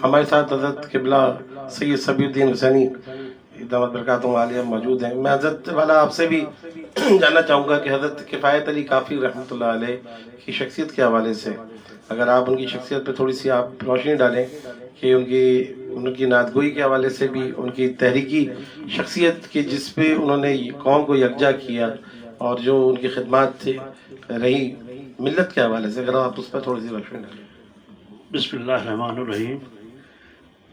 ہمارے ساتھ حضرت قبلہ سید صبی الدین حسینی دامت برکاتہم عالیہ موجود ہیں. میں حضرت والا آپ سے بھی جاننا چاہوں گا کہ حضرت کفایت علی کافی رحمۃ اللہ علیہ کی شخصیت کے حوالے سے اگر آپ ان کی شخصیت پہ تھوڑی سی آپ روشنی ڈالیں کہ ان کی نعت گوئی کے حوالے سے بھی ان کی تحریکی شخصیت کی جس پہ انہوں نے قوم کو یکجا کیا اور جو ان کی خدمات تھی رہی ملت کے حوالے سے اگر آپ اس پہ تھوڑی سی روشنی ڈالیں. بسم اللہ الرحمن الرحیم.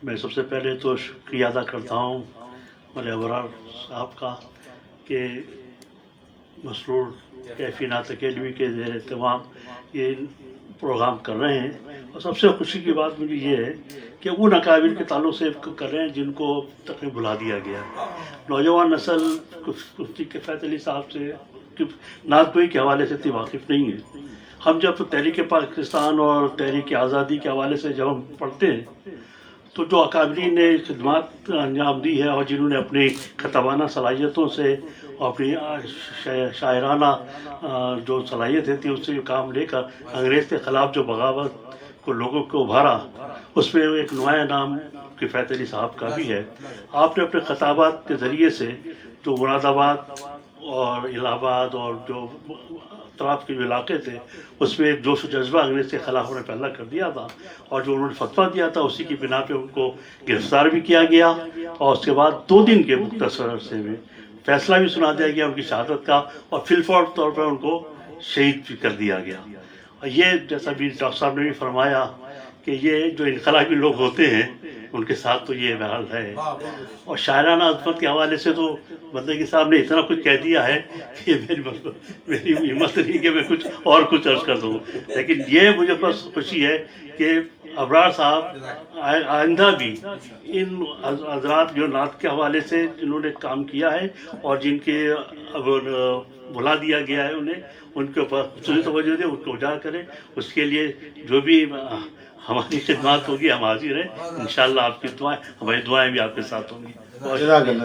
میں سب سے پہلے تو شکریہ ادا کرتا ہوں مولانا ابرار صاحب کا کہ مسرور کیفی نعت اکیڈمی کے زیر اہتمام یہ پروگرام کر رہے ہیں. اور سب سے خوشی کی بات مجھے یہ ہے کہ ان اکابر کے تعلق سے کر رہے ہیں جن کو تقریباً بھلا دیا گیا. نوجوان نسل مفتی کفایت علی صاحب سے نعت گوئی کے حوالے سے اتنی واقف نہیں ہے. ہم جب تحریک پاکستان اور تحریک آزادی کے حوالے سے جب ہم پڑھتے ہیں تو جو اکابرین نے خدمات انجام دی ہے اور جنہوں نے اپنی خطابانہ صلاحیتوں سے اور اپنی شاعرانہ جو صلاحیتیں تھیں اس سے جو کام لے کر انگریز کے خلاف جو بغاوت کو لوگوں کو ابھارا اس میں ایک نمایاں نام کفایت علی صاحب کا بھی ہے. آپ نے اپنے خطابات کے ذریعے سے جو مراد آباد اور الہ آباد اور جو اطراف کے جو علاقے تھے اس میں ایک جوش و جذبہ انگریز کے خلاف انہوں نے پیدا کر دیا تھا اور جو انہوں نے فتویٰ دیا تھا اسی کی بنا پہ ان کو گرفتار بھی کیا گیا اور اس کے بعد 2 دن کے مختصر عرصے میں فیصلہ بھی سنا دیا گیا ان کی شہادت کا اور فی الفور طور پر ان کو شہید بھی کر دیا گیا. اور یہ جیسا بھی ڈاکٹر صاحب نے بھی فرمایا کہ یہ جو انقلابی لوگ ہوتے ہیں ان کے ساتھ تو یہ بہرحال ہے. اور شاعرانہ عظمت کے حوالے سے تو بندگی صاحب نے اتنا کچھ کہہ دیا ہے کہ میری ہمت نہیں کہ میں کچھ عرض کر دوں. لیکن یہ مجھے بس خوشی ہے کہ ابرار صاحب آئندہ بھی ان حضرات جو نعت کے حوالے سے جنہوں نے کام کیا ہے اور جن کے بلا دیا گیا ہے انہیں ان کے اوپر خصوصی توجہ دیں ان کو اجاگر کریں. اس کے لیے جو بھی ہماری خدمات ہوگی ہم حاضر ہیں. انشاءاللہ آپ کی دعائیں ہماری دعائیں بھی آپ کے ساتھ ہوں گی. جزاک اللہ.